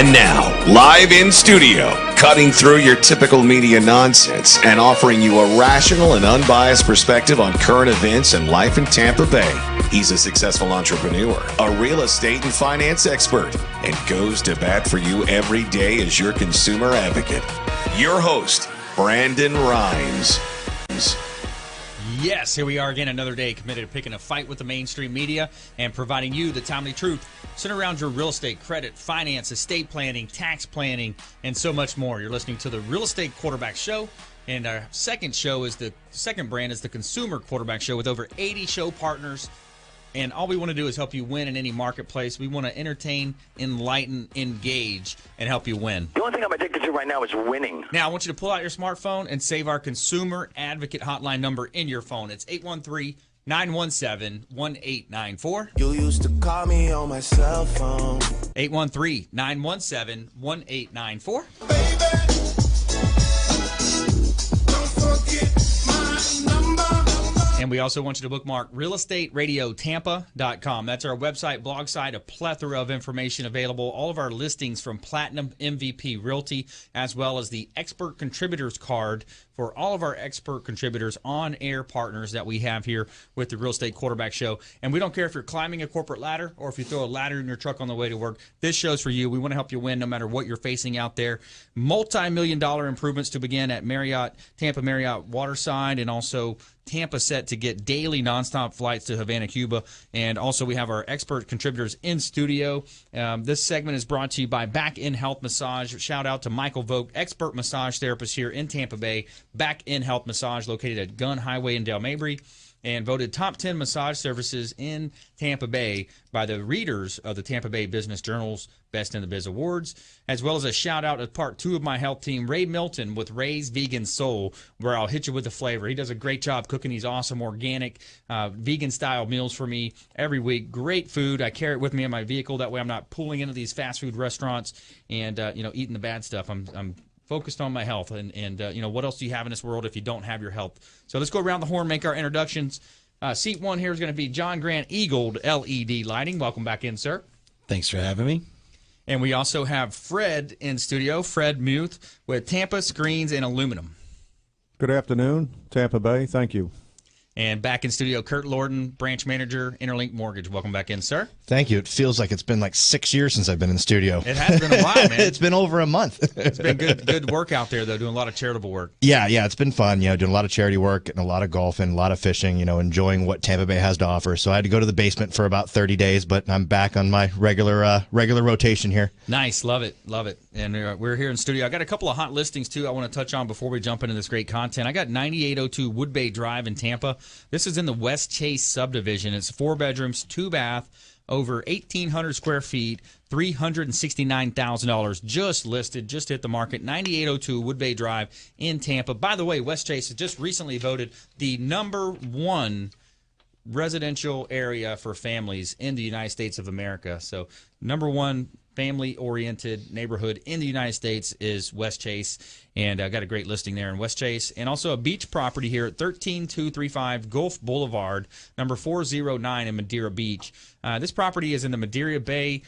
And now, live in studio, cutting through your typical media nonsense and offering you a rational and unbiased perspective on current events and life in Tampa Bay. He's a successful entrepreneur, a real estate and finance expert, and goes to bat for you every day as your consumer advocate. Your host, Brandon Rhymes. Yes, here we are again, another day committed to picking a fight with the mainstream media and providing you the timely truth centered around your real estate, credit, finance, estate planning, tax planning, and so much more. You're listening to the Real Estate Quarterback Show, and our second brand is the Consumer Quarterback Show with over 80 show partners. And all we want to do is help you win in any marketplace. We want to entertain, enlighten, engage, and help you win. The only thing I'm addicted to right now is winning. Now, I want you to pull out your smartphone and save our Consumer Advocate Hotline number in your phone. It's 813-917-1894. You used to call me on my cell phone. 813-917-1894. Baby, don't forget my number. And we also want you to bookmark realestateradiotampa.com. That's our website, blog site, a plethora of information available. All of our listings from Platinum MVP Realty, as well as the Expert Contributors card for all of our expert contributors, on-air partners that we have here with the Real Estate Quarterback Show. And we don't care if you're climbing a corporate ladder or if you throw a ladder in your truck on the way to work. This show's for you. We want to help you win no matter what you're facing out there. Multi-million-dollar improvements to begin at Tampa Marriott Waterside, and also Tampa set to get daily nonstop flights to Havana, Cuba. And also we have our expert contributors in studio. This segment is brought to you by Back In Health Massage. Shout out to Michael Vogt, expert massage therapist here in Tampa Bay. Back In Health Massage, located at Gunn Highway in Del Mabry, and voted top 10 massage services in Tampa Bay by the readers of the Tampa Bay Business Journal's Best in the Biz Awards, as well as a shout-out to part 2 of my health team, Ray Milton with Ray's Vegan Soul, where I'll hit you with the flavor. He does a great job cooking these awesome, organic, vegan-style meals for me every week. Great food. I carry it with me in my vehicle. That way I'm not pulling into these fast food restaurants and eating the bad stuff. I'm focused on my health, and what else do you have in this world if you don't have your health? So let's go around the horn, make our introductions. Seat 1 here is going to be John Grant, Eag-led LED Lighting. Welcome back in, sir. Thanks for having me. And we also have Fred in studio, Fred Muth with Tampa Screens and Aluminum. Good afternoon, Tampa Bay. Thank you. And back in studio, Curt Lorden, branch manager, Interlinc Mortgage. Welcome back in, sir. Thank you. It feels like it's been like 6 years since I've been in the studio. It has been a while, man. It's been over a month. It's been good work out there, though, doing a lot of charitable work. Yeah, it's been fun, doing a lot of charity work and a lot of golfing, a lot of fishing, enjoying what Tampa Bay has to offer. So I had to go to the basement for about 30 days, but I'm back on my regular rotation here. Nice. Love it. And we're here in studio. I got a couple of hot listings, too, I want to touch on before we jump into this great content. I got 9802 Wood Bay Drive in Tampa. This is in the West Chase subdivision. It's 4 bedrooms, 2 bath, over 1,800 square feet, $369,000 just listed, just hit the market. 9802 Wood Bay Drive in Tampa. By the way, West Chase has just recently voted the #1 residential area for families in the United States of America. So #1 family-oriented neighborhood in the United States is West Chase, and I got a great listing there in West Chase. And also a beach property here at 13235 Gulf Boulevard, number 409 in Madeira Beach. This property is in the Madeira Bay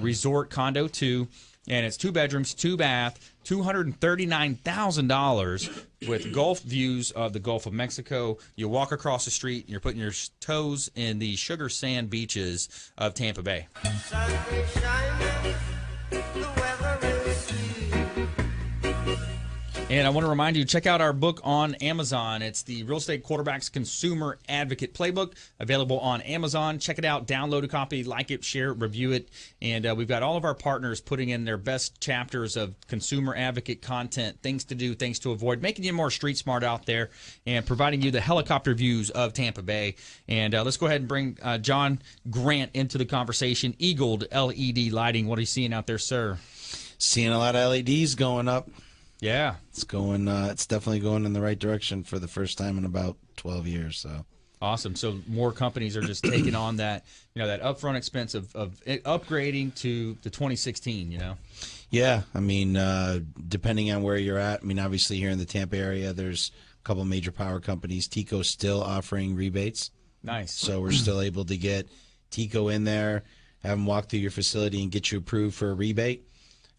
Resort Condo 2, and it's 2 bedrooms, 2 bath, $239,000 with Gulf views of the Gulf of Mexico. You walk across the street, and you're putting your toes in the sugar sand beaches of Tampa Bay. Sun is shining, the weather is sweet. And I want to remind you, check out our book on Amazon. It's the Real Estate Quarterback's Consumer Advocate Playbook, available on Amazon. Check it out, download a copy, like it, share it, review it. And we've got all of our partners putting in their best chapters of consumer advocate content, things to do, things to avoid, making you more street smart out there, and providing you the helicopter views of Tampa Bay. And let's go ahead and bring John Grant into the conversation. Eag-led LED Lighting, what are you seeing out there, sir? Seeing a lot of LEDs going up. Yeah. It's going. It's definitely going in the right direction for the first time in about 12 years. So awesome. So more companies are just taking on that, that upfront expense of upgrading to the 2016. Yeah, I mean, depending on where you're at. I mean, obviously here in the Tampa area, there's a couple major power companies. TECO's still offering rebates. Nice. So we're still able to get TECO in there, have them walk through your facility and get you approved for a rebate.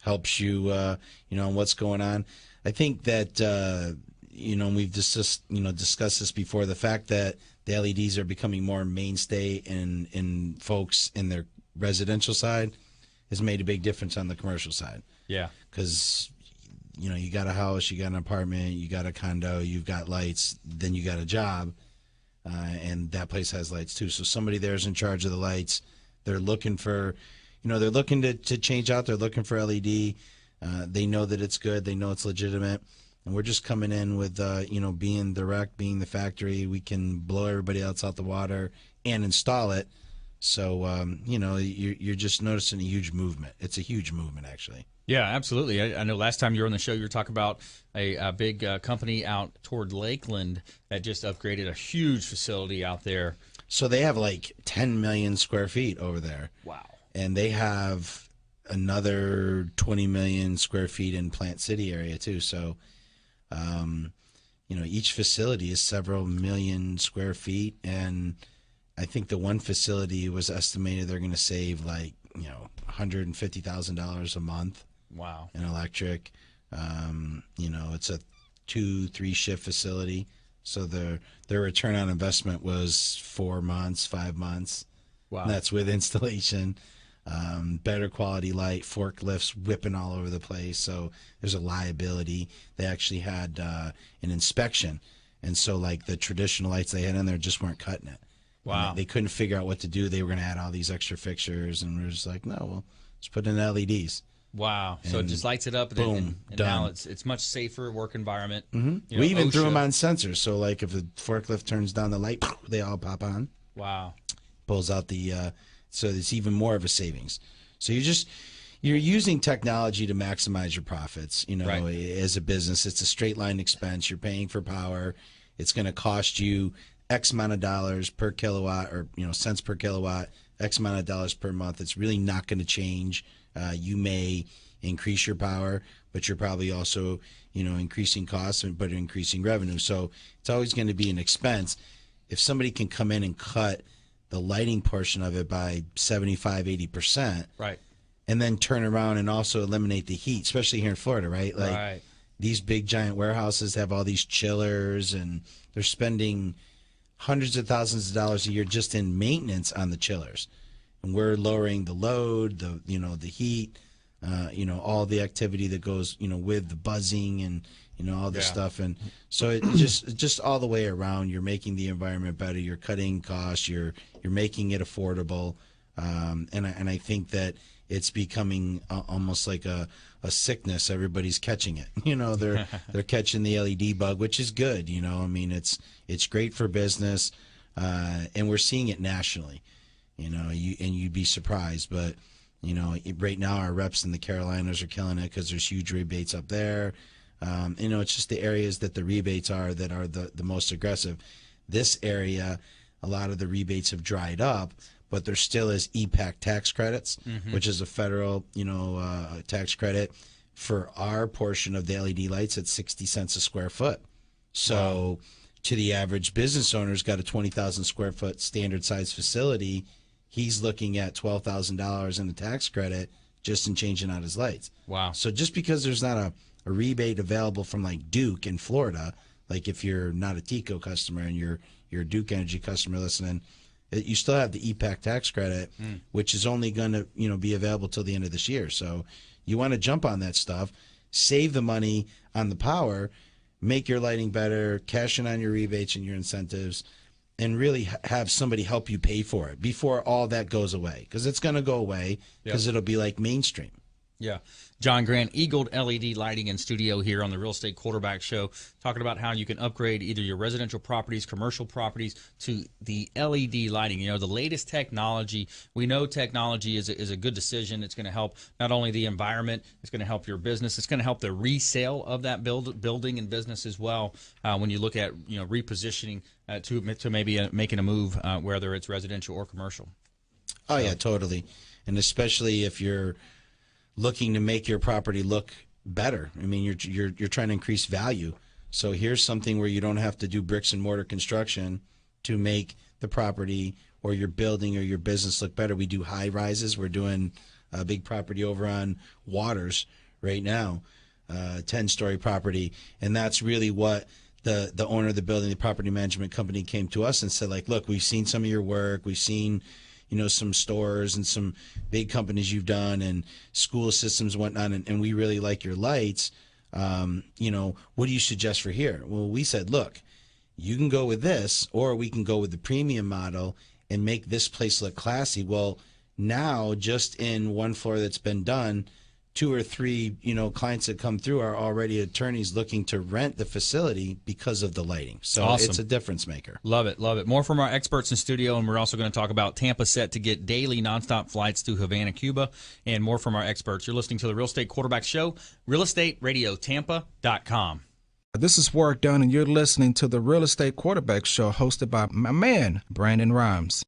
helps you, on what's going on. I think that, we've discussed this before, the fact that the LEDs are becoming more mainstay in folks in their residential side has made a big difference on the commercial side. Yeah. Because, you got a house, you got an apartment, you got a condo, you've got lights, then you got a job, and that place has lights too. So somebody there is in charge of the lights. They're looking for, they're looking to change out. They're looking for LED. They know that it's good. They know it's legitimate. And we're just coming in with, being direct, being the factory. We can blow everybody else out the water and install it. So, you're just noticing a huge movement. It's a huge movement, actually. Yeah, absolutely. I know last time you were on the show, you were talking about a big company out toward Lakeland that just upgraded a huge facility out there. So they have like 10 million square feet over there. Wow. And they have another 20 million square feet in Plant City area too. So, each facility is several million square feet. And I think the one facility was estimated they're going to save like, $150,000 a month. Wow. In electric. It's a 2-3 shift facility. So their return on investment was 4 months, 5 months. Wow. And that's with installation. Better quality light, forklifts whipping all over the place. So there's a liability. They actually had an inspection. And so like the traditional lights they had in there just weren't cutting it. Wow. They couldn't figure out what to do. They were going to add all these extra fixtures. And we're just like, no, well, let's put in LEDs. Wow. So it just lights it up. And boom, and done. now it's much safer work environment. Mm-hmm. We even threw them on sensors. So like if the forklift turns down the light, they all pop on. Wow. Pulls out the, so it's even more of a savings. So you're using technology to maximize your profits. Right. As a business, it's a straight line expense. You're paying for power. It's going to cost you X amount of dollars per kilowatt, or cents per kilowatt, X amount of dollars per month. It's really not going to change. You may increase your power, but you're probably also increasing costs, but increasing revenue. So it's always going to be an expense. If somebody can come in and cut the lighting portion of it by 75-80%, right, and then turn around and also eliminate the heat, especially here in Florida, right? Like right. These big giant warehouses have all these chillers, and they're spending hundreds of thousands of dollars a year just in maintenance on the chillers. And we're lowering the load, the heat, all the activity that goes, with the buzzing and, all this stuff. And so it just all the way around, you're making the environment better. You're cutting costs. You're making it affordable. And I think that it's becoming almost like a sickness. Everybody's catching it. They're catching the LED bug, which is good. It's great for business. And we're seeing it nationally. You'd be surprised, but right now our reps in the Carolinas are killing it because there's huge rebates up there. It's just the areas that the rebates are that are the most aggressive. This area, a lot of the rebates have dried up, but there still is EPAC tax credits, which is a federal, tax credit. For our portion of the LED lights, it's 60 cents a square foot. So to the average business owner who's got a 20,000 square foot standard size facility, he's looking at $12,000 in the tax credit just in changing out his lights. Wow. So just because there's not a rebate available from like Duke in Florida, like if you're not a TECO customer and you're a Duke Energy customer listening, you still have the EPAC tax credit, which is only going to be available till the end of this year. So you want to jump on that stuff, save the money on the power, make your lighting better, cash in on your rebates and your incentives, and really have somebody help you pay for it before all that goes away, because it's going to go away because it'll be like mainstream. Yeah. John Grant, Eag-led LED lighting in studio here on the Real Estate Quarterback Show, talking about how you can upgrade either your residential properties, commercial properties to the LED lighting. The latest technology. We know technology is a good decision. It's going to help not only the environment, it's going to help your business. It's going to help the resale of that building and business as well. When you look at repositioning to maybe making a move, whether it's residential or commercial. Oh, yeah, totally. And especially if you're looking to make your property look better. I mean, you're trying to increase value. So here's something where you don't have to do bricks and mortar construction to make the property or your building or your business look better. We do high rises. We're doing a big property over on Waters right now, 10-story property, and that's really what the owner of the building, the property management company, came to us and said, like, look, we've seen some of your work, we've seen, you know, some stores and some big companies you've done and school systems and whatnot, and we really like your lights. You know, what do you suggest for here? Well, we said, look, you can go with this, or we can go with the premium model and make this place look classy. Well, now just in one floor that's been done, 2 or 3, you know, clients that come through are already attorneys looking to rent the facility because of the lighting. So Awesome. It's a difference maker. Love it, love it. More from our experts in studio, and we're also going to talk about Tampa set to get daily nonstop flights to Havana, Cuba, and more from our experts. You're listening to the Real Estate Quarterback Show, realestateradiotampa.com. This is Warwick Dunn, and you're listening to the Real Estate Quarterback Show, hosted by my man, Brandon Rhymes.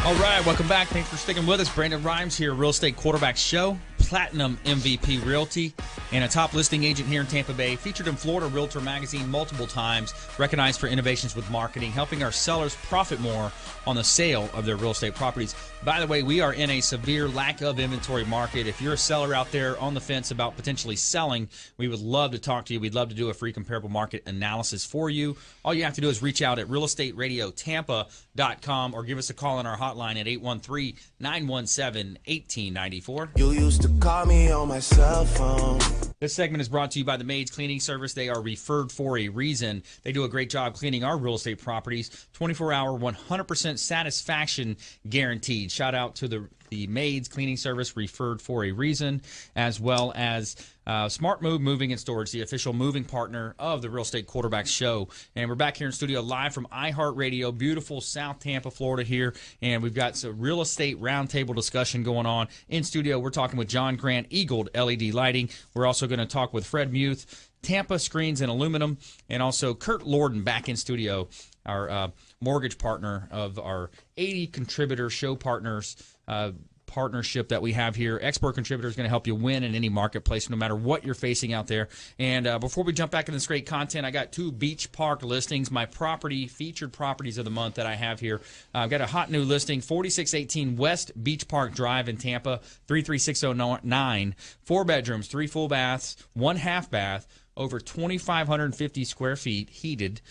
All right, welcome back. Thanks for sticking with us. Brandon Rhymes here, Real Estate Quarterback Show, Platinum MVP Realty, and a top listing agent here in Tampa Bay. Featured in Florida Realtor Magazine multiple times, recognized for innovations with marketing, helping our sellers profit more on the sale of their real estate properties. By the way, we are in a severe lack of inventory market. If you're a seller out there on the fence about potentially selling, we would love to talk to you. We'd love to do a free comparable market analysis for you. All you have to do is reach out at realestateradiotampa.com or give us a call on our hotline at 813-917-1894. You used to call me on my cell phone. This segment is brought to you by the Maids Cleaning Service. They are referred for a reason. They do a great job cleaning our real estate properties. 24-hour, 100% satisfaction guaranteed. Shout out to the the Maids Cleaning Service, referred for a reason, as well as Smart Move Moving and Storage, the official moving partner of the Real Estate Quarterback Show. And we're back here in studio live from iHeartRadio, beautiful South Tampa, Florida here. And we've got some real estate roundtable discussion going on. In studio, we're talking with John Grant, Eag-led LED Lighting. We're also going to talk with Fred Muth, Tampa Screens and Aluminum, and also Curt Lorden back in studio, our mortgage partner of our 80 contributor show partners partnership that we have here. Expert Contributor is going to help you win in any marketplace, no matter what you're facing out there. And before we jump back into this great content, I got 2 beach park listings, my featured properties of the month that I have here. I've got a hot new listing, 4618 West Beach Park Drive in Tampa, 33609. 4 bedrooms, 3 full baths, 1 half bath, over 2,550 square feet, heated,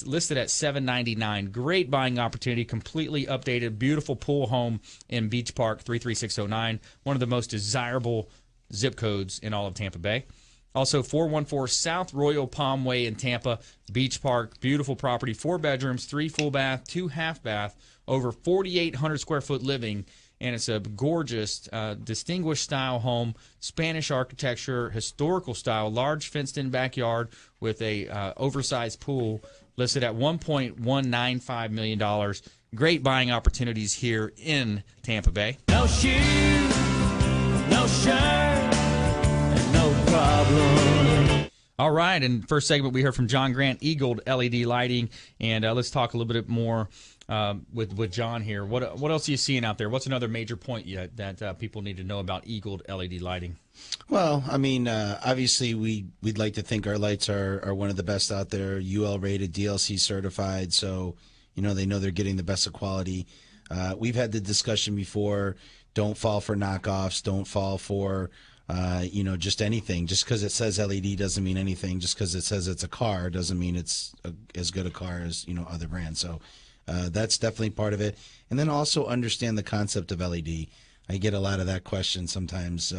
listed at $799. Great buying opportunity, completely updated, beautiful pool home in Beach Park, 33609. One of the most desirable zip codes in all of Tampa Bay. Also, 414 South Royal Palm Way in Tampa, Beach Park, beautiful property, 4 bedrooms, 3 full bath, 2 half bath, over 4,800 square foot living. And it's a gorgeous, distinguished style home, Spanish architecture, historical style, large fenced-in backyard with a oversized pool, listed at $1.195 million. Great buying opportunities here in Tampa Bay. No shoes, no shirt, and no problem. All right, and first segment we heard from John Grant, Eag-led LED Lighting, and let's talk a little bit more with John here. What else are you seeing out there? What's another major point that people need to know about Eag-led LED Lighting? Well, I mean, obviously we'd like to think our lights are one of the best out there, UL rated, DLC certified, so they know they're getting the best of quality. We've had the discussion before. Don't fall for knockoffs. Don't fall for just anything. Just because it says LED doesn't mean anything. Just because it says it's a car doesn't mean it's as good a car as other brands. So that's definitely part of it. And then also understand the concept of LED. I get a lot of that question sometimes.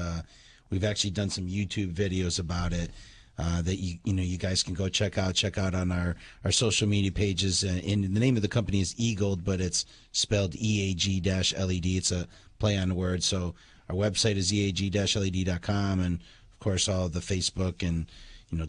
We've actually done some YouTube videos about it that you guys can go check out on our social media pages. And the name of the company is Eag-led, but it's spelled EAG-LED. It's a play on the word. So our website is eag-led.com, and of course all the Facebook and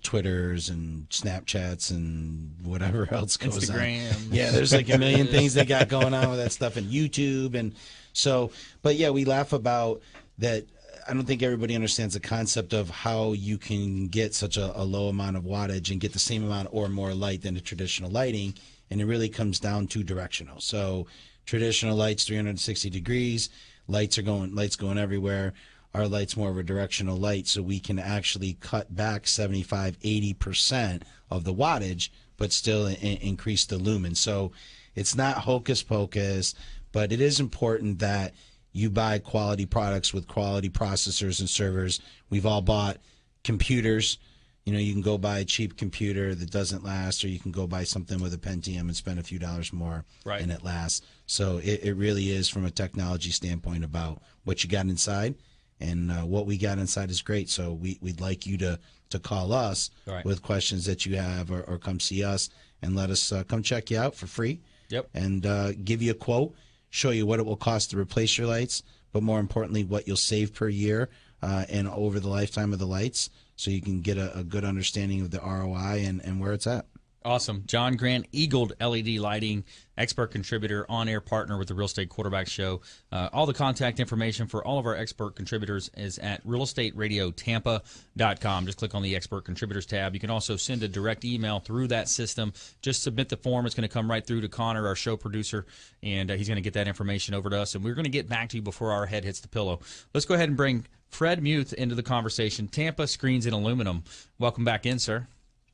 Twitters and Snapchats and whatever else goes Instagram. on. Yeah, there's like a million things they got going on with that stuff, and YouTube. And so, but yeah, we laugh about that. I don't think everybody understands the concept of how you can get such a low amount of wattage and get the same amount or more light than a traditional lighting, and it really comes down to directional. So traditional lights 360 degrees, lights going everywhere. Our light's more of a directional light, so we can actually cut back 75-80% of the wattage, but still increase the lumen. So it's not hocus pocus, but it is important that you buy quality products with quality processors and servers. We've all bought computers. You can go buy a cheap computer that doesn't last, or you can go buy something with a Pentium and spend a few dollars more, right, and it lasts. So it really is, from a technology standpoint, about what you got inside. And what we got inside is great. So we'd like you to call us with questions that you have, or come see us and let us come check you out for free. Yep. And give you a quote, show you what it will cost to replace your lights, but more importantly, what you'll save per year and over the lifetime of the lights, so you can get a good understanding of the ROI and where it's at. Awesome. John Grant, Eag-led LED Lighting, expert contributor, on-air partner with the Real Estate Quarterback Show. All the contact information for all of our expert contributors is at realestateradiotampa.com. Just click on the Expert Contributors tab. You can also send a direct email through that system. Just submit the form. It's going to come right through to Connor, our show producer, and he's going to get that information over to us. And we're going to get back to you before our head hits the pillow. Let's go ahead and bring Fred Muth into the conversation. Tampa Screens and Aluminum. Welcome back in, sir.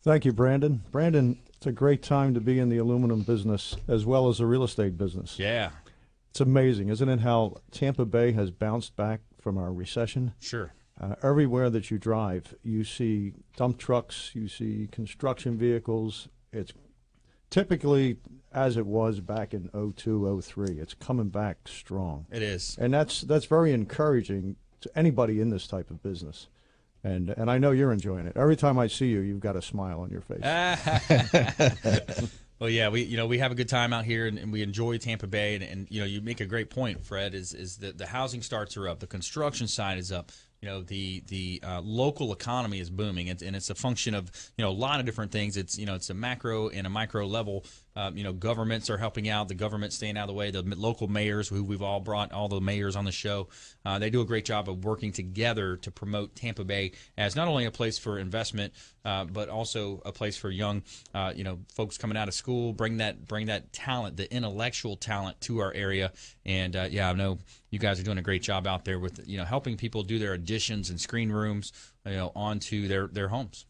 Thank you, Brandon. Brandon, it's a great time to be in the aluminum business as well as the real estate business. Yeah. It's amazing, isn't it, how Tampa Bay has bounced back from our recession? Sure. Everywhere that you drive, you see dump trucks, you see construction vehicles. It's typically as it was back in 02, 03. It's coming back strong. It is. And that's very encouraging to anybody in this type of business. And I know you're enjoying it. Every time I see you, you've got a smile on your face. Well, yeah, we have a good time out here, and we enjoy Tampa Bay, and you make a great point, Fred. Is that the housing starts are up, the construction side is up. The local economy is booming, and it's a function of a lot of different things. It's a macro and a micro level. Governments are helping out. The government staying out of the way. The local mayors, who we've all brought all the mayors on the show, they do a great job of working together to promote Tampa Bay as not only a place for investment, but also a place for young, folks coming out of school. Bring that talent, the intellectual talent, to our area. And I know you guys are doing a great job out there with helping people do their additions and screen rooms, onto their homes.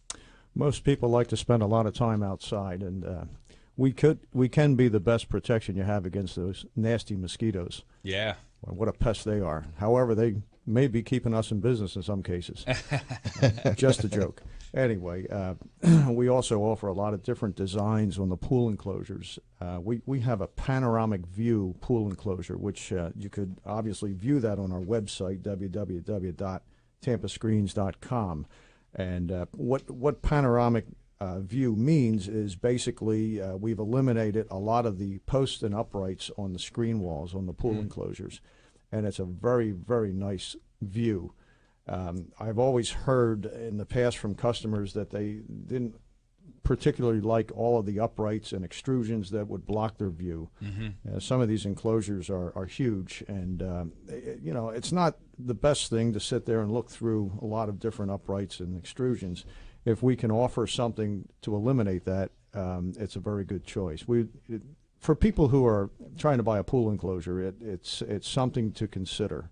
Most people like to spend a lot of time outside, and we can be the best protection you have against those nasty mosquitoes. Yeah. What a pest they are. However, they may be keeping us in business in some cases. Just a joke. Anyway, we also offer a lot of different designs on the pool enclosures. We have a panoramic view pool enclosure, which you could obviously view that on our website, www.tampascreens.com. And what panoramic view means is basically we've eliminated a lot of the posts and uprights on the screen walls on the pool enclosures, and it's a very, very nice view. I've always heard in the past from customers that they didn't particularly like all of the uprights and extrusions that would block their view. Some of these enclosures are huge, and it's not the best thing to sit there and look through a lot of different uprights and extrusions. If we can offer something to eliminate that, it's a very good choice. For people who are trying to buy a pool enclosure, it's something to consider.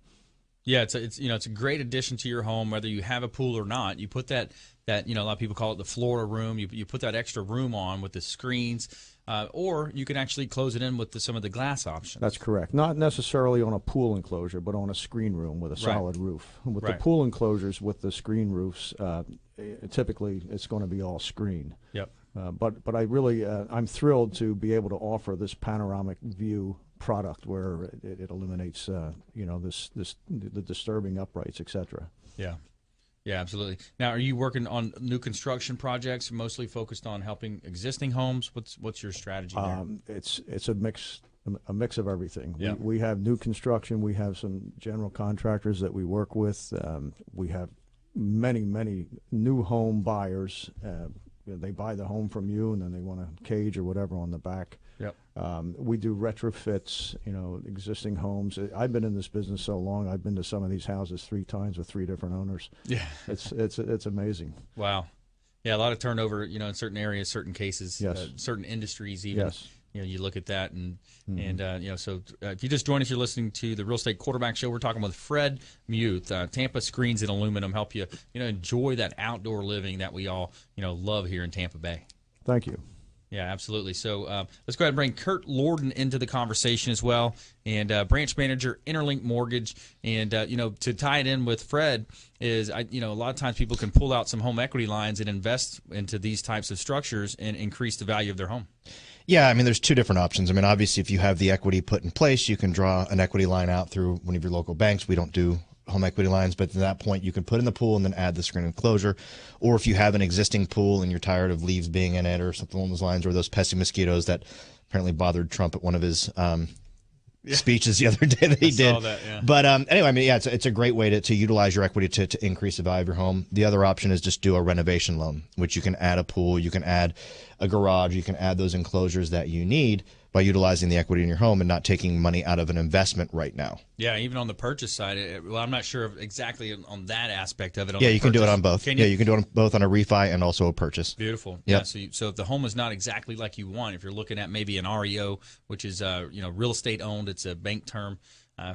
Yeah, it's a great addition to your home, whether you have a pool or not. You put that a lot of people call it the Florida room. You put that extra room on with the screens, or you can actually close it in with some of the glass options. That's correct. Not necessarily on a pool enclosure, but on a screen room with a solid roof. With the pool enclosures with the screen roofs, typically it's going to be all screen. Yep. But I really I'm thrilled to be able to offer this panoramic view product where it eliminates the disturbing uprights, etc. Yeah. Yeah, absolutely. Now, are you working on new construction projects, mostly focused on helping existing homes? What's your strategy there? It's a mix of everything. Yeah. We have new construction. We have some general contractors that we work with. We have many new home buyers. They buy the home from you, and then they want a cage or whatever on the back. Yep. We do retrofits, existing homes. I've been in this business so long. I've been to some of these houses 3 times with 3 different owners. Yeah, it's amazing. Wow. Yeah, a lot of turnover, in certain areas, certain cases, yes. Certain industries even. Yes. You look at that, and so if you just joined us, you're listening to the Real Estate Quarterback Show. We're talking with Fred Muth. Tampa Screens and Aluminum help you, enjoy that outdoor living that we all, love here in Tampa Bay. Thank you. Yeah, absolutely. So let's go ahead and bring Curt Lorden into the conversation as well, and branch manager, Interlinc Mortgage. And, to tie it in with Fred is, a lot of times people can pull out some home equity lines and invest into these types of structures and increase the value of their home. Yeah, there's 2 different options. Obviously, if you have the equity put in place, you can draw an equity line out through one of your local banks. We don't do home equity lines, but at that point, you can put in the pool and then add the screen enclosure. Or if you have an existing pool and you're tired of leaves being in it or something along those lines, or those pesky mosquitoes that apparently bothered Trump at one of his speeches the other day that he did. Saw that, yeah. But anyway, it's a great way to utilize your equity to increase the value of your home. The other option is just do a renovation loan, which you can add a pool, you can add a garage, you can add those enclosures that you need by utilizing the equity in your home and not taking money out of an investment right now. Yeah, even on the purchase side. I'm not sure exactly on that aspect of it. Yeah, you can do it on both. Yeah, you can do it both on a refi and also a purchase. Beautiful. Yep. Yeah, so if the home is not exactly like you want, if you're looking at maybe an REO, which is real estate owned, it's a bank term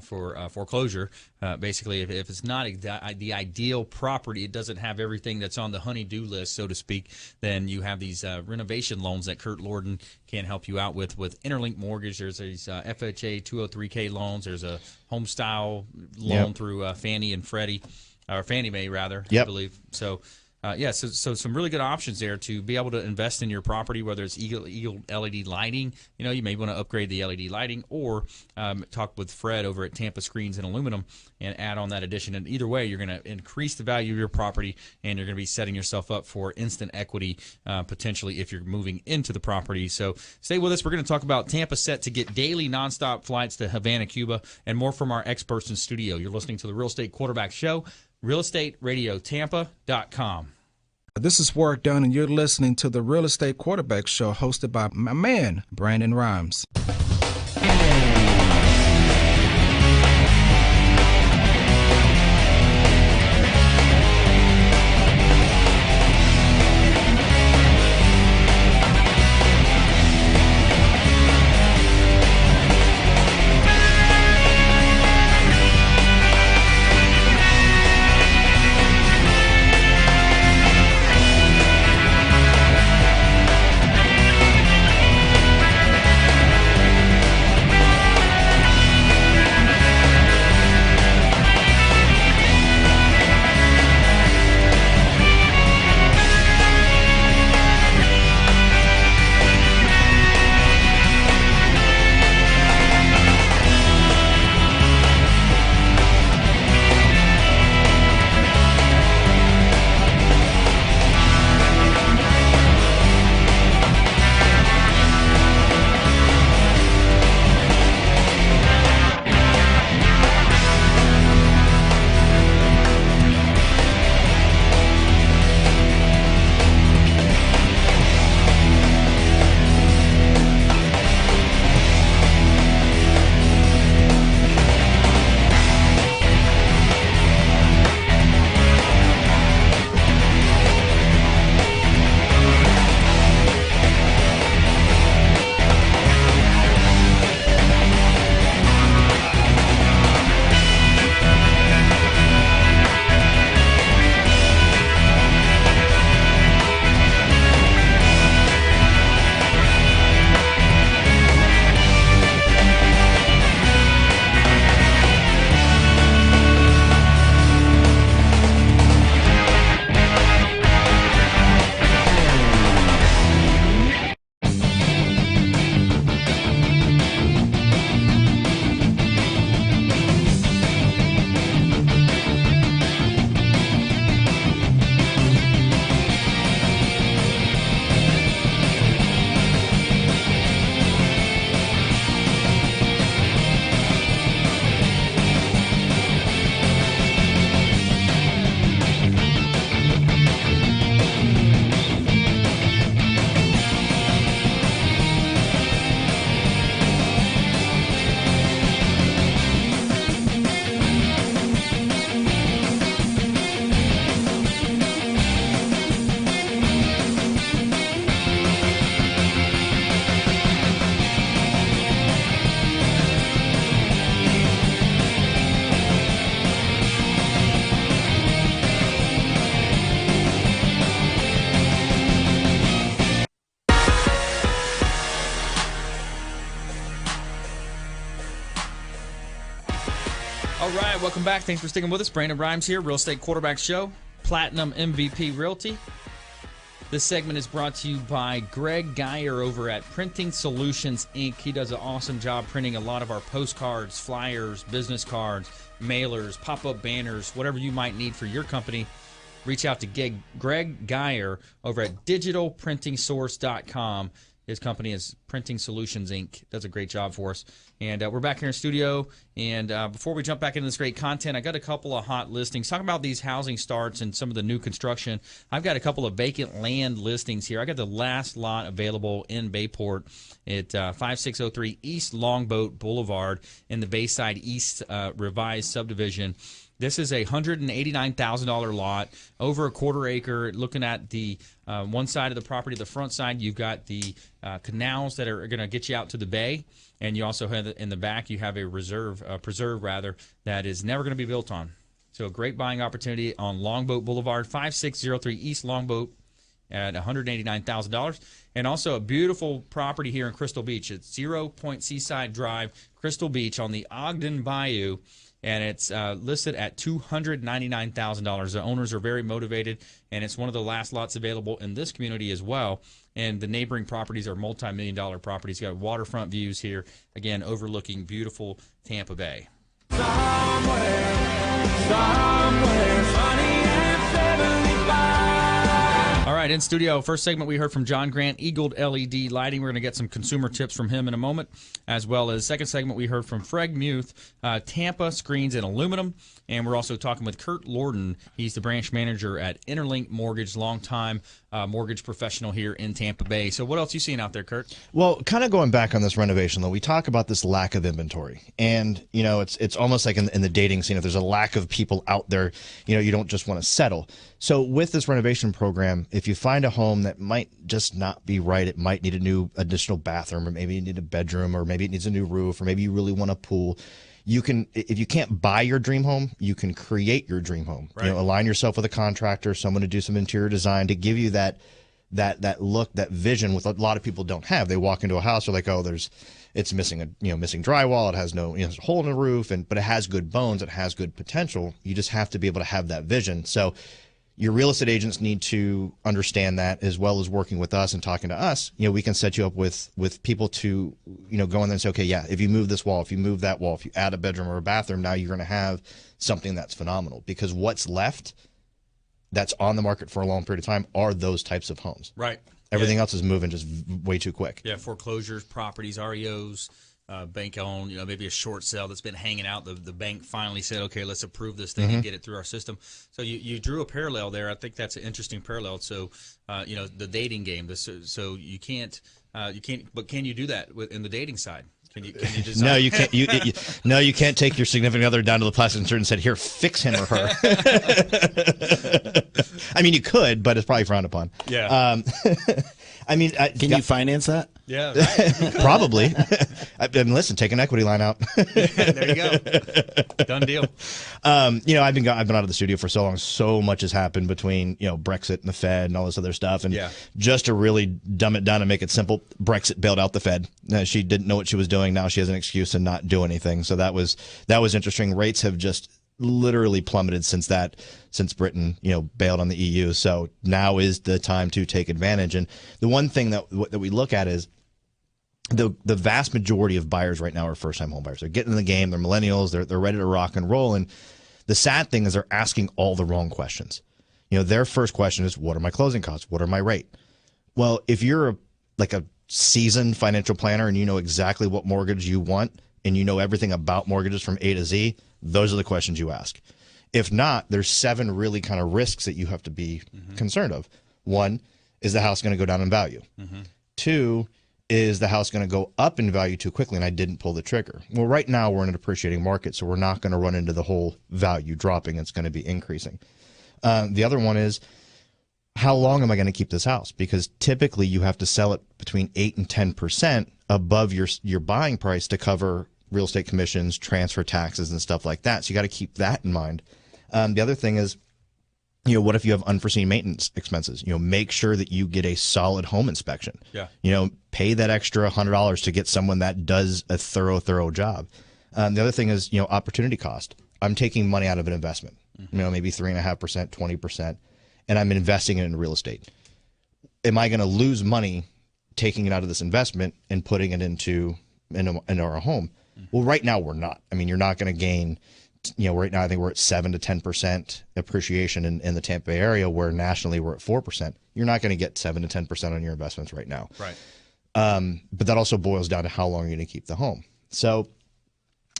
for foreclosure. Basically, if it's not the ideal property, it doesn't have everything that's on the honey-do list, so to speak, then you have these renovation loans that Curt Lorden can help you out with Interlinc Mortgage. There's these FHA 203K loans. There's a home-style loan through Fannie and Freddie, or Fannie Mae, rather, I believe. So So some really good options there to be able to invest in your property, whether it's Eagle LED lighting. You may want to upgrade the LED lighting, or talk with Fred over at Tampa Screens and Aluminum and add on that addition. And either way, you're going to increase the value of your property, and you're going to be setting yourself up for instant equity potentially if you're moving into the property. So stay with us. We're going to talk about Tampa set to get daily nonstop flights to Havana, Cuba, and more from our experts in studio. You're listening to the Real Estate Quarterback Show, realestateradiotampa.com. This is Work Done, and you're listening to the Real Estate Quarterback Show, hosted by my man, Brandon Rhymes. All right, welcome back. Thanks for sticking with us. Brandon Rhymes here, Real Estate Quarterback Show, Platinum MVP Realty. This segment is brought to you by Greg Geyer over at Printing Solutions, Inc. He does an awesome job printing a lot of our postcards, flyers, business cards, mailers, pop-up banners, whatever you might need for your company. Reach out to Greg Geyer over at digitalprintingsource.com. His company is Printing Solutions, Inc. Does a great job for us. And we're back here in studio. And before we jump back into this great content, I got a couple of hot listings. Talking about these housing starts and some of the new construction, I've got a couple of vacant land listings here. I got the last lot available in Bayport at 5603 East Longboat Boulevard in the Bayside East Revised Subdivision. This is a $189,000 lot, over a quarter acre. Looking at the one side of the property, the front side, you've got the canals that are going to get you out to the bay, and you also have in the back you have a preserve that is never going to be built on. So a great buying opportunity on Longboat Boulevard, 5603 East Longboat at $189,000, and also a beautiful property here in Crystal Beach. It's 0 Point Seaside Drive, Crystal Beach on the Ogden Bayou. and it's listed at $299,000. The owners are very motivated, and it's one of the last lots available in this community as well. And the neighboring properties are multi-million-dollar properties. Got waterfront views here, again, overlooking beautiful Tampa Bay. Somewhere sunny and 75. All right, in studio, first segment we heard from John Grant, Eag-led LED Lighting. We're going to get some consumer tips from him in a moment, as well as second segment we heard from Fred Muth, Tampa Screens and Aluminum. And we're also talking with Curt Lorden. He's the branch manager at Interlinc Mortgage, longtime mortgage professional here in Tampa Bay. So what else you seeing out there, Curt? Well, kind of going back on this renovation, though, we talk about this lack of inventory. And, you know, it's almost like in the dating scene, if there's a lack of people out there, you know, you don't just want to settle. So with this renovation program, if you find a home that might just not be right, it might need a new additional bathroom, or maybe you need a bedroom, or maybe it needs a new roof, or maybe you really want a pool. You can, if you can't buy your dream home, you can create your dream home. Right. You know, align yourself with a contractor, someone to do some interior design to give you that look, that vision, with a lot of people don't have. They walk into a house, they're like, oh, it's missing missing drywall, it has no, there's a hole in the roof, but it has good bones, it has good potential. You just have to be able to have that vision. So your real estate agents need to understand that, as well as working with us and talking to us. You know, we can set you up with people to, go in there and say, okay, yeah, if you move this wall, if you move that wall, if you add a bedroom or a bathroom, now you're going to have something that's phenomenal. Because what's left that's on the market for a long period of time are those types of homes. Right. Everything else is moving just way too quick. Yeah, foreclosures, properties, REOs, bank owned, maybe a short sale that's been hanging out. The bank finally said, okay, let's approve this thing and get it through our system. So you drew a parallel there. I think that's an interesting parallel. So, the dating game. So you can't, but can you do that in the dating side? Can you design? No, you can't. No, you can't take your significant other down to the plastic surgeon and said, "Here, fix him or her." I mean, you could, but it's probably frowned upon. Yeah. Can you finance that? Yeah, right. Probably. Listen, take an equity line out. There you go. Done deal. I've been out of the studio for so long. So much has happened between Brexit and the Fed and all this other stuff. And just to really dumb it down and make it simple, Brexit bailed out the Fed. She didn't know what she was doing. Now she has an excuse to not do anything. So that was interesting. Rates have just literally plummeted since Britain bailed on the EU. So now is the time to take advantage. And the one thing that we look at is the vast majority of buyers right now are first-time home buyers. They're getting in the game. They're millennials. They're ready to rock and roll. And the sad thing is they're asking all the wrong questions. Their first question is, what are my closing costs? What are my rate? Well, if you're a seasoned financial planner and you know exactly what mortgage you want and you know everything about mortgages from A to Z, those are the questions you ask. If not, there's 7 really kind of risks that you have to be concerned of. 1, is the house going to go down in value? 2, is the house going to go up in value too quickly and I didn't pull the trigger? Well, right now we're in an appreciating market, so we're not going to run into the whole value dropping. It's going to be increasing. The other one is, how long am I going to keep this house? Because typically you have to sell it between 8 and 10% above your buying price to cover real estate commissions, transfer taxes, and stuff like that. So you got to keep that in mind. The other thing is, what if you have unforeseen maintenance expenses? Make sure that you get a solid home inspection. Yeah. Pay that extra $100 to get someone that does a thorough job. The other thing is, opportunity cost. I'm taking money out of an investment, maybe 3.5%, 20%, and I'm investing it in real estate. Am I going to lose money taking it out of this investment and putting it into our home? Well, right now we're not. I mean, you're not going to gain, right now I think we're at 7 to 10% appreciation in the Tampa Bay area, where nationally we're at 4%. You're not going to get 7 to 10% on your investments right now. Right. But that also boils down to how long you're going to keep the home. So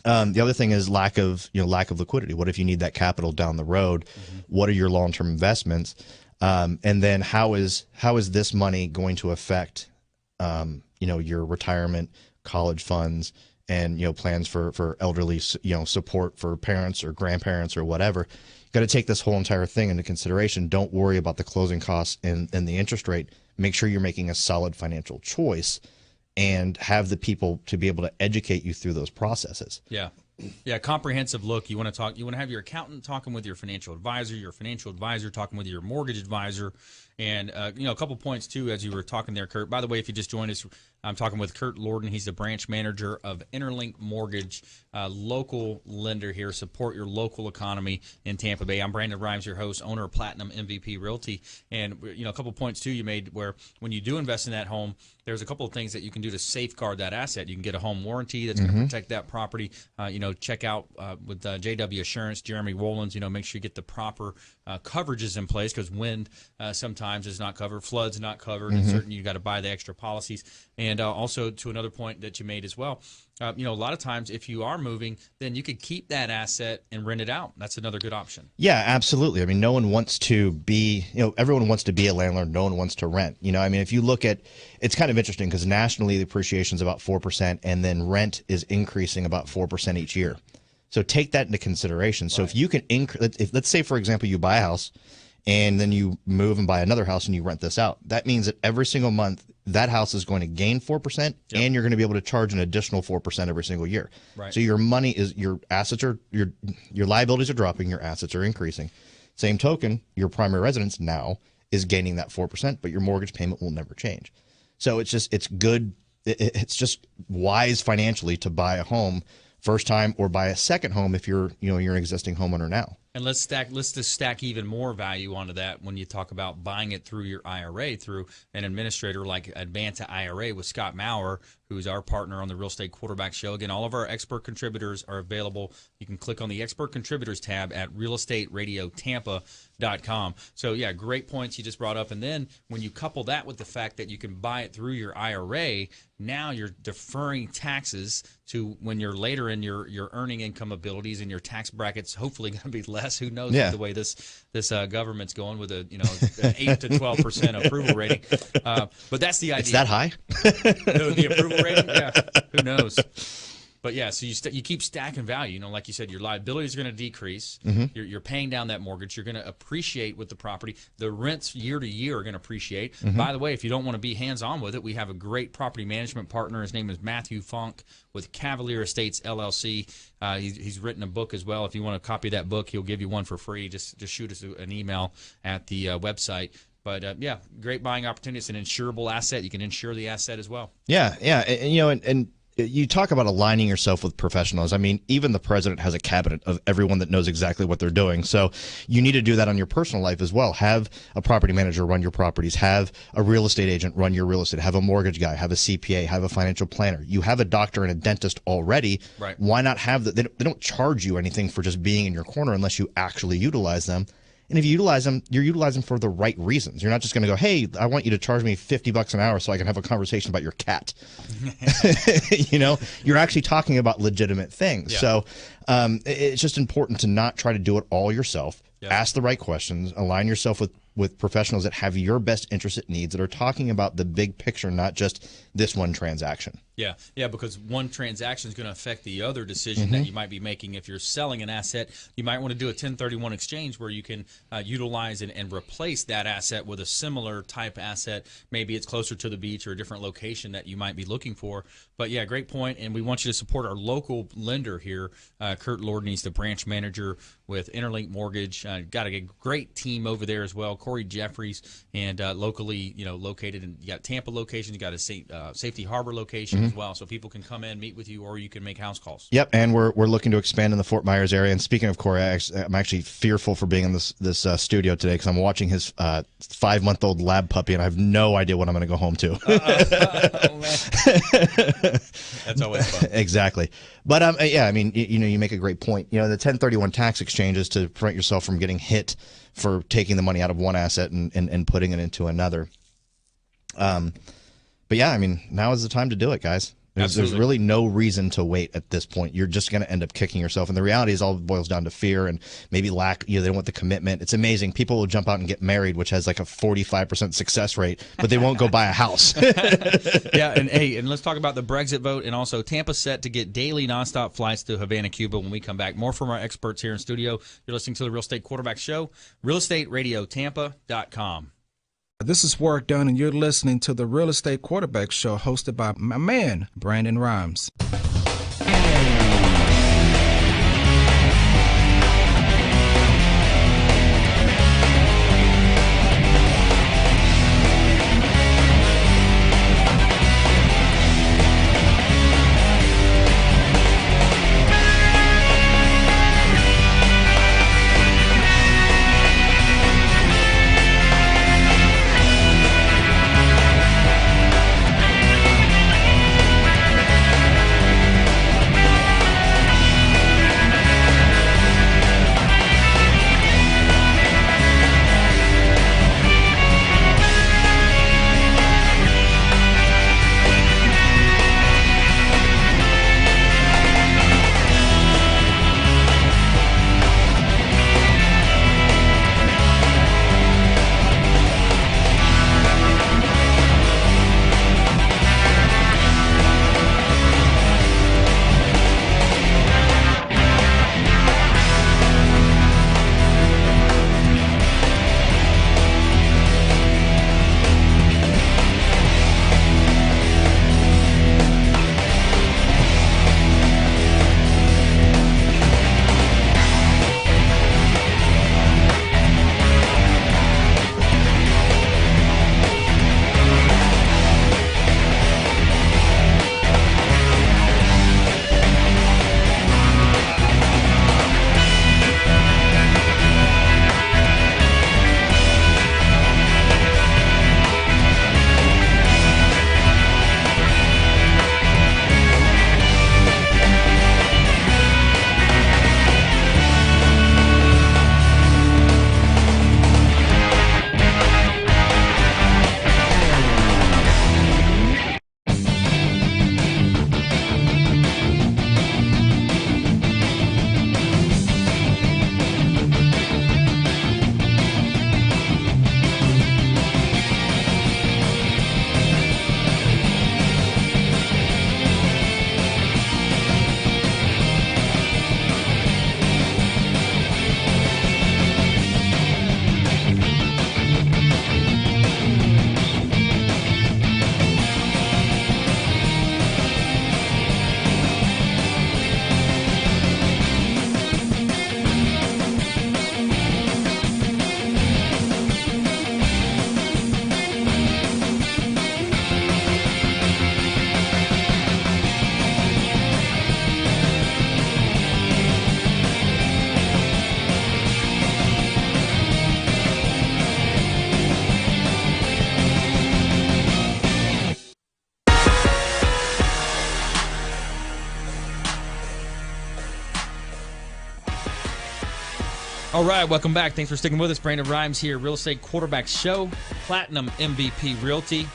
the other thing is lack of liquidity. What if you need that capital down the road? What are your long-term investments? And then how is this money going to affect, your retirement, college funds, and plans for elderly support for parents or grandparents or whatever? You got to take this whole entire thing into consideration. Don't worry about the closing costs and the interest rate. Make sure you're making a solid financial choice and have the people to be able to educate you through those processes. Yeah. Comprehensive look. You want to have your accountant talking with your financial advisor talking with your mortgage advisor, And a couple points too as you were talking there, Curt. By the way, if you just joined us, I'm talking with Curt Lorden. He's the branch manager of Interlinc Mortgage, local lender here. Support your local economy in Tampa Bay. I'm Brandon Rhymes, your host, owner of Platinum MVP Realty. And a couple points too you made where when you do invest in that home, there's a couple of things that you can do to safeguard that asset. You can get a home warranty that's going to protect that property. Check out with JW Assurance, Jeremy Wolins. Make sure you get the proper coverages in place because wind sometimes is not covered, floods not covered, and certainly you got to buy the extra policies. And also to another point that you made as well, a lot of times if you are moving, then you could keep that asset and rent it out. That's another good option. Yeah, absolutely. I mean, no one wants to be, everyone wants to be a landlord. No one wants to rent. If you look at, it's kind of interesting because nationally the appreciation is about 4%, and then rent is increasing about 4% each year. So take that into consideration. So if you can increase, let's say, for example, you buy a house and then you move and buy another house and you rent this out. That means that every single month that house is going to gain 4% and you're going to be able to charge an additional 4% every single year. Right. So your money is, your assets are, your liabilities are dropping, your assets are increasing. Same token, your primary residence now is gaining that 4%, but your mortgage payment will never change. So it's good. It's just wise financially to buy a home first time or buy a second home if you're an existing homeowner now. And let's just stack even more value onto that when you talk about buying it through your IRA, through an administrator like Advanta IRA with Scott Maurer, who's our partner on the Real Estate Quarterback Show. Again, all of our expert contributors are available. You can click on the Expert Contributors tab at realestateradiotampa.com. So, yeah, great points you just brought up. And then when you couple that with the fact that you can buy it through your IRA, now you're deferring taxes to when you're later in your earning income abilities, and your tax bracket's hopefully going to be less. Who knows the way this government's going with an 8 to 12% approval rating. But that's the idea. It's that high? The approval rating? Yeah, who knows? But yeah, so you keep stacking value. Like you said, your liabilities are going to decrease. You're paying down that mortgage. You're going to appreciate with the property. The rents year to year are going to appreciate. By the way, if you don't want to be hands-on with it, we have a great property management partner. His name is Matthew Funk with Cavalier Estates LLC. He's written a book as well. If you want to copy that book, he'll give you one for free. Just shoot us an email at the website. But, great buying opportunity. It's an insurable asset. You can insure the asset as well. Yeah. And you talk about aligning yourself with professionals. I mean, even the president has a cabinet of everyone that knows exactly what they're doing. So you need to do that on your personal life as well. Have a property manager run your properties. Have a real estate agent run your real estate. Have a mortgage guy. Have a CPA. Have a financial planner. You have a doctor and a dentist already. Right. Why not have that? They don't charge you anything for just being in your corner unless you actually utilize them. And if you utilize them, you're utilizing them for the right reasons. You're not just going to go, hey, I want you to charge me $50 an hour so I can have a conversation about your cat. You're actually talking about legitimate things. Yeah. So it's just important to not try to do it all yourself. Yeah. Ask the right questions. Align yourself with professionals that have your best interest at needs, that are talking about the big picture, not just this one transaction. Yeah, because one transaction is going to affect the other decision that you might be making. If you're selling an asset, you might want to do a 1031 exchange where you can utilize and replace that asset with a similar type asset. Maybe it's closer to the beach or a different location that you might be looking for. But, yeah, great point. And we want you to support our local lender here, Curt Lorden. He's the branch manager with Interlinc Mortgage. Got a great team over there as well, Corey Jeffries, and locally, located in, you got Tampa location, you got a Safety Harbor location as well, so people can come in, meet with you, or you can make house calls. Yep, and we're looking to expand in the Fort Myers area. And speaking of Corey, I'm actually fearful for being in this studio today because I'm watching his 5-month-old lab puppy, and I have no idea what I'm going to go home to. Oh, man. That's always fun. Exactly. But yeah, I mean, you make a great point. The 1031 tax exchange is to prevent yourself from getting hit for taking the money out of one asset and putting it into another. But yeah, I mean, now is the time to do it, guys. There's really no reason to wait at this point. You're just going to end up kicking yourself. And the reality is all boils down to fear and maybe lack. They don't want the commitment. It's amazing. People will jump out and get married, which has like a 45% success rate, but they won't go buy a house. Yeah, and let's talk about the Brexit vote. And also, Tampa set to get daily nonstop flights to Havana, Cuba when we come back. More from our experts here in studio. You're listening to the Real Estate Quarterback Show, realestateradiotampa.com. This is Work Done, and you're listening to the Real Estate Quarterback Show hosted by my man, Brandon Rhymes. All right, welcome back. Thanks for sticking with us. Brandon Rhymes here, Real Estate Quarterback Show, Platinum MVP Realty.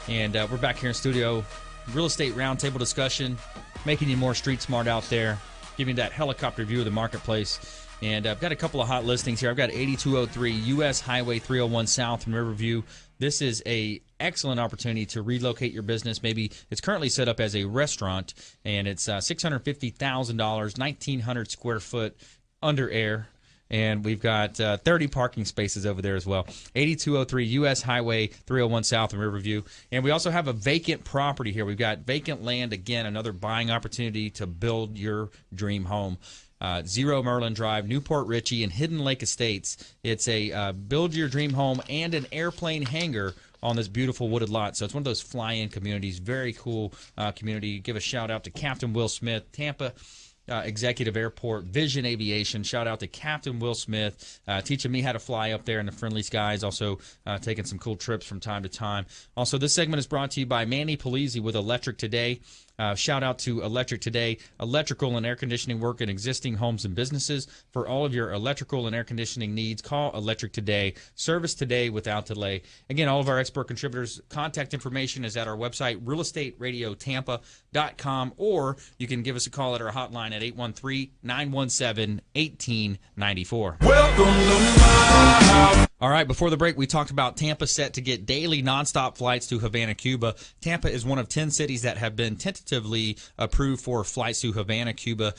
And we're back here in studio. Real estate roundtable discussion, making you more street smart out there, giving you that helicopter view of the marketplace. And I've got a couple of hot listings here. I've got 8203 U.S. Highway 301 South in Riverview. This is a excellent opportunity to relocate your business. Maybe it's currently set up as a restaurant, and it's $650,000, 1,900 square foot under air. And we've got 30 parking spaces over there as well. 8203 U.S. Highway 301 South in Riverview. And we also have a vacant property here. We've got vacant land, again, another buying opportunity to build your dream home. 0 Merlin Drive, Newport Richey, and Hidden Lake Estates. It's a build your dream home and an airplane hangar on this beautiful wooded lot. So it's one of those fly-in communities. Very cool community. Give a shout-out to Captain Will Smith, Tampa Executive Airport, Vision Aviation. Shout out to Captain Will Smith, teaching me how to fly up there in the friendly skies. Also taking some cool trips from time to time. Also, this segment is brought to you by Manny Polizzi with Electric Today. Shout out to Electric Today, electrical and air conditioning work in existing homes and businesses. For all of your electrical and air conditioning needs, call Electric Today. Service today without delay. Again, all of our expert contributors' contact information is at our website, realestateradiotampa.com, or you can give us a call at our hotline at 813-917-1894. Welcome to my house. All right, before the break, we talked about Tampa set to get daily nonstop flights to Havana, Cuba. Tampa is one of 10 cities that have been tentatively approved for flights to Havana, Cuba.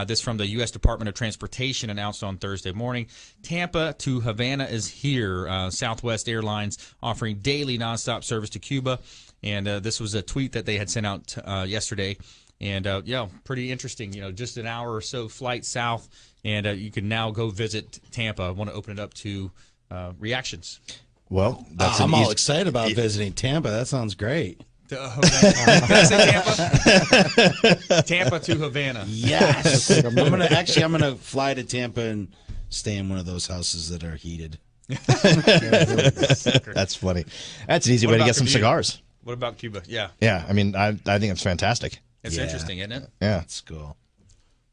This from the U.S. Department of Transportation announced on Thursday morning. Tampa to Havana is here. Southwest Airlines offering daily nonstop service to Cuba. And this was a tweet that they had sent out yesterday. And, yeah, pretty interesting. You know, just an hour or so flight south, and you can now go visit Tampa. I want to open it up to reactions. Well, that's I'm all excited about visiting Tampa. That sounds great. Did I say Tampa? Tampa to Havana. Yes. I'm gonna fly to Tampa and stay in one of those houses that are heated. That's funny. That's an easy way to get some cigars. What about Cuba? Yeah. Yeah, I mean, I think it's fantastic. It's interesting, isn't it? Yeah. That's cool.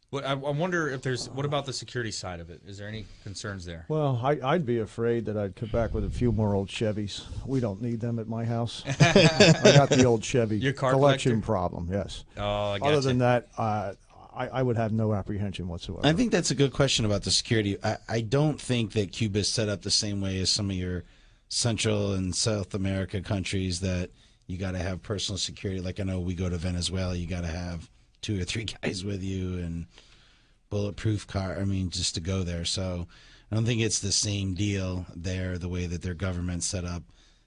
What I wonder if there's what about the security side of it? Is there any concerns there? Well, I'd be afraid that I'd come back with a few more old Chevys. We don't need them at my house. I got the old Chevy Your car collection collector? problem, yes. Oh, I got Other than that, I would have no apprehension whatsoever. I think that's a good question about the security. I don't think that Cuba is set up the same way as some of your Central and South America countries that you got to have personal security. Like I know we go to Venezuela, you got to have 2 or 3 guys with you and bulletproof car. I mean, just to go there. So I don't think it's the same deal there. The way that their government's set up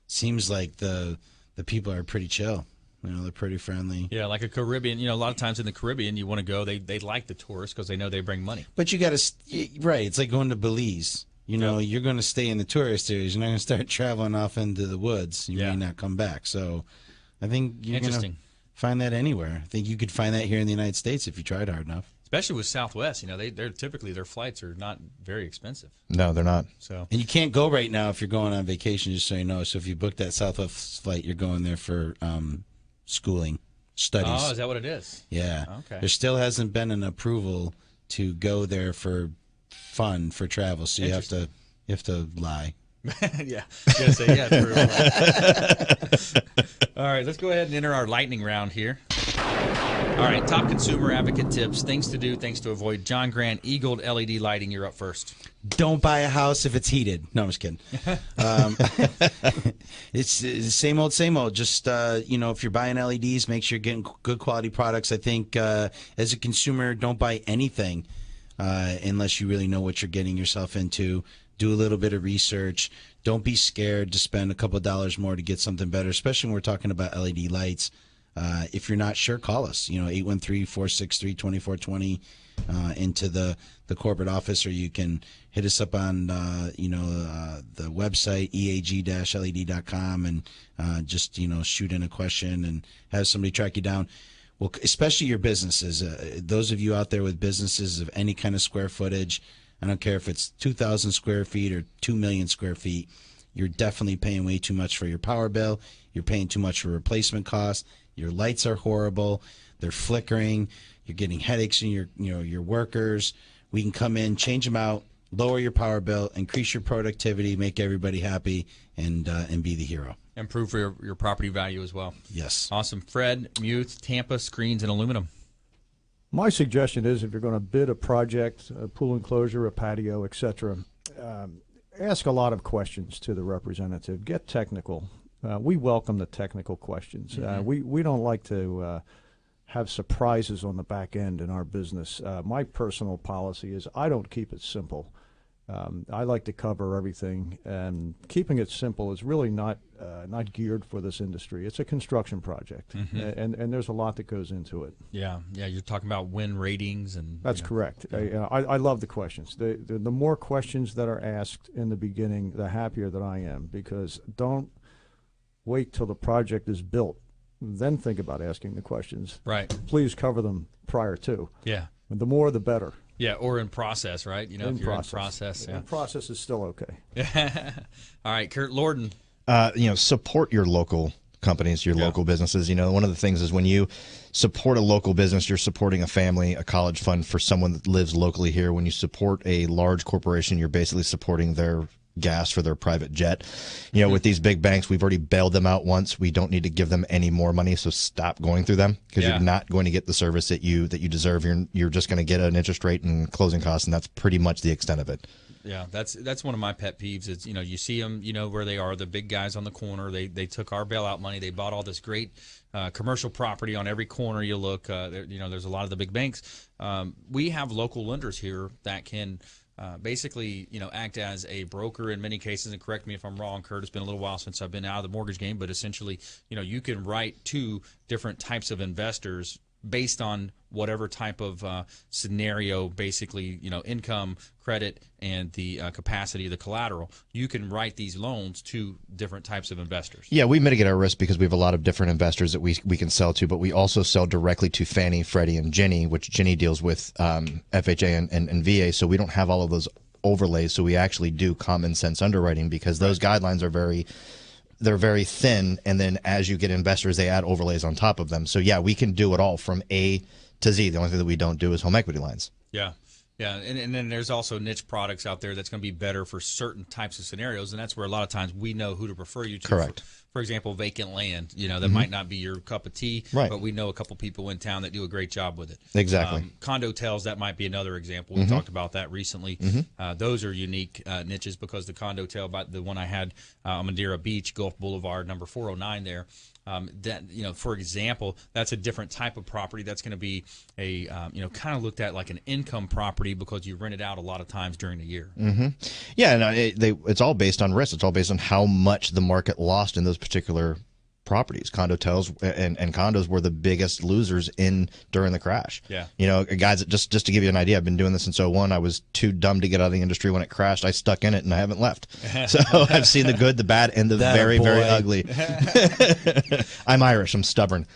seems like the people are pretty chill. You know, they're pretty friendly. Yeah, like a Caribbean. You know, a lot of times in the Caribbean, you want to go. They like the tourists because they know they bring money. But you got to right. It's like going to Belize. You know, you're going to stay in the tourist areas. You're not going to start traveling off into the woods. You may not come back. So I think you're going to find that anywhere. I think you could find that here in the United States if you tried hard enough. Especially with Southwest, you know, they're typically their flights are not very expensive. No, they're not. So and you can't go right now if you're going on vacation. Just so you know, so if you book that Southwest flight, you're going there for schooling, studies. Oh, is that what it is? Yeah. Okay. There still hasn't been an approval to go there for fun for travel, so you have to lie. Yeah. You say yeah. All right, let's go ahead and enter our lightning round here. All right, top consumer advocate tips, things to do, things to avoid. John Grant, Eag-led LED lighting, you're up first. Don't buy a house if it's heated. No, I'm just kidding. It's the same old, same old. Just, you know, if you're buying LEDs, make sure you're getting good quality products. I think as a consumer, don't buy anything unless you really know what you're getting yourself into. Do a little bit of research. Don't be scared to spend a couple of dollars more to get something better, especially when we're talking about LED lights. If you're not sure, call us. You know, 813-463-2420 into the corporate office, or you can hit us up on the website eag-led.com and just shoot in a question and have somebody track you down. Well, especially your businesses. Those of you out there with businesses of any kind of square footage, I don't care if it's 2,000 square feet or 2 million square feet, you're definitely paying way too much for your power bill. You're paying too much for replacement costs. Your lights are horrible. They're flickering. You're getting headaches in your workers. We can come in, change them out, lower your power bill, increase your productivity, make everybody happy, and be the hero. Improve your property value as well. Yes. Awesome. Fred, Muth, Tampa, screens and aluminum. My suggestion is if you're going to bid a project, a pool enclosure, a patio, etc., ask a lot of questions to the representative. Get technical. We welcome the technical questions. We don't like to have surprises on the back end in our business. My personal policy is I don't keep it simple. I like to cover everything, and keeping it simple is really not geared for this industry. It's a construction project, and there's a lot that goes into it. Yeah, you're talking about win ratings and. That's correct. I love the questions. The more questions that are asked in the beginning, the happier that I am, because don't wait till the project is built, then think about asking the questions. Right. Please cover them prior to. Yeah. The more, the better. Yeah, or in process, right? You know, if you're in process. Yeah. In process is still okay. All right, Curt Lorden. Support your local companies, your local businesses. One of the things is when you support a local business, you're supporting a family, a college fund for someone that lives locally here. When you support a large corporation, you're basically supporting their gas for their private jet. With these big banks, we've already bailed them out once. We don't need to give them any more money, so stop going through them, because you're not going to get the service that you deserve. You're just going to get an interest rate and closing costs, and that's pretty much the extent of it. Yeah, that's one of my pet peeves. Is you see them, where they are, the big guys on the corner. They took our bailout money. They bought all this great commercial property on every corner you look. There's a lot of the big banks. We have local lenders here that can basically, act as a broker in many cases. And correct me if I'm wrong, Curt. It's been a little while since I've been out of the mortgage game, but essentially, you can write to different types of investors based on whatever type of scenario, basically, income, credit, and the capacity of the collateral. You can write these loans to different types of investors. Yeah, we mitigate our risk because we have a lot of different investors that we can sell to, but we also sell directly to Fannie, Freddie, and Ginnie, which Ginnie deals with FHA and VA, so we don't have all of those overlays, so we actually do common sense underwriting because those guidelines are they're very thin, and then as you get investors, they add overlays on top of them. So, yeah, we can do it all from A to Z. The only thing that we don't do is home equity lines. Yeah. Yeah, and then there's also niche products out there that's going to be better for certain types of scenarios, and that's where a lot of times we know who to refer you to. Correct. For example, vacant land, that might not be your cup of tea, right, but we know a couple people in town that do a great job with it. Exactly. Condo tels, that might be another example. We talked about that recently. Those are unique niches because the condo tel, the one I had on Madeira Beach, Gulf Boulevard, number 409 there, for example, that's a different type of property. That's going to be a, kind of looked at like an income property because you rent it out a lot of times during the year. Yeah, and it's all based on risk. It's all based on how much the market lost in those particular properties. Condo tels and condos were the biggest losers during the crash. Yeah. Guys, just to give you an idea, I've been doing this since 2001. I was too dumb to get out of the industry when it crashed. I stuck in it and I haven't left. So I've seen the good, the bad, and the very, very ugly. I'm Irish. I'm stubborn.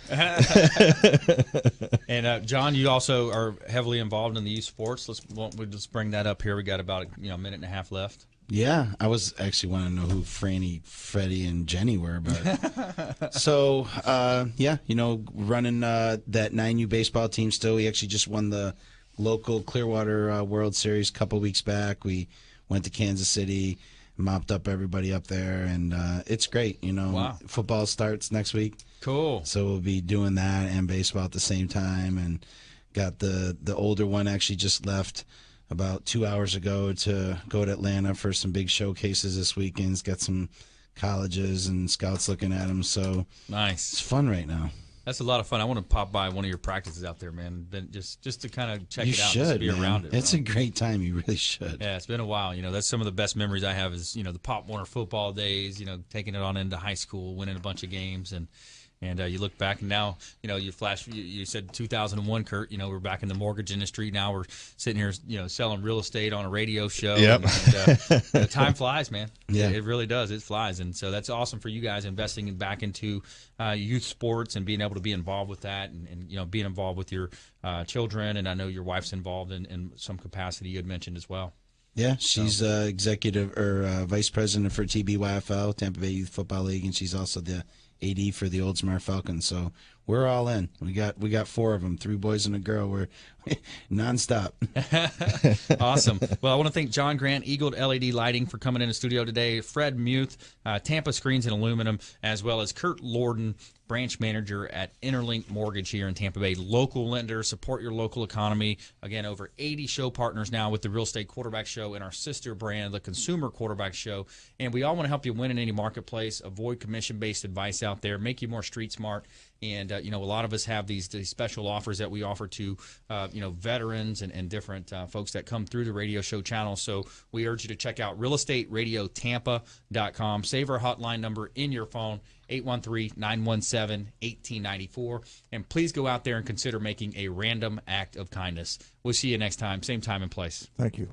And John, you also are heavily involved in the youth sports. We'll just bring that up here. We got about a minute and a half left. Yeah, I was actually wanting to know who Franny, Freddie, and Jenny were, but so running that 9U baseball team still. We actually just won the local Clearwater World Series a couple weeks back. We went to Kansas City, mopped up everybody up there, and it's great. Wow. Football starts next week. Cool. So we'll be doing that and baseball at the same time, and got the older one actually just left about 2 hours ago to go to Atlanta for some big showcases this weekend. He's got some colleges and scouts looking at him, so nice. It's fun right now. That's a lot of fun. I want to pop by one of your practices out there, man. Just to kind of check it out. You should, be around it. It's a great time. You really should. Yeah, it's been a while. That's some of the best memories I have is, the Pop Warner football days, taking it on into high school, winning a bunch of games, and you look back and now, you flash, you said 2001, Curt, we're back in the mortgage industry. Now we're sitting here, selling real estate on a radio show. Yep. And time flies, man. Yeah. It really does. It flies. And so that's awesome for you guys investing back into youth sports and being able to be involved with that and being involved with your children. And I know your wife's involved in some capacity you had mentioned as well. Yeah, she's executive or vice president for TBYFL, Tampa Bay Youth Football League, and she's also the AD for the Oldsmar Falcons. So We're all in. We got 4 of them, 3 boys and a girl. We're nonstop. Awesome. Well, I want to thank John Grant, Eag-led LED Lighting, for coming in the studio today. Fred Muth, Tampa Screens and Aluminum, as well as Curt Lorden, branch manager at Interlinc Mortgage here in Tampa Bay. Local lender, support your local economy. Again, over 80 show partners now with the Real Estate Quarterback Show and our sister brand, the Consumer Quarterback Show. And we all want to help you win in any marketplace, avoid commission-based advice out there, make you more street smart. And, a lot of us have these special offers that we offer to, veterans and different folks that come through the radio show channel. So we urge you to check out realestateradiotampa.com. Save our hotline number in your phone, 813-917-1894. And please go out there and consider making a random act of kindness. We'll see you next time, same time and place. Thank you.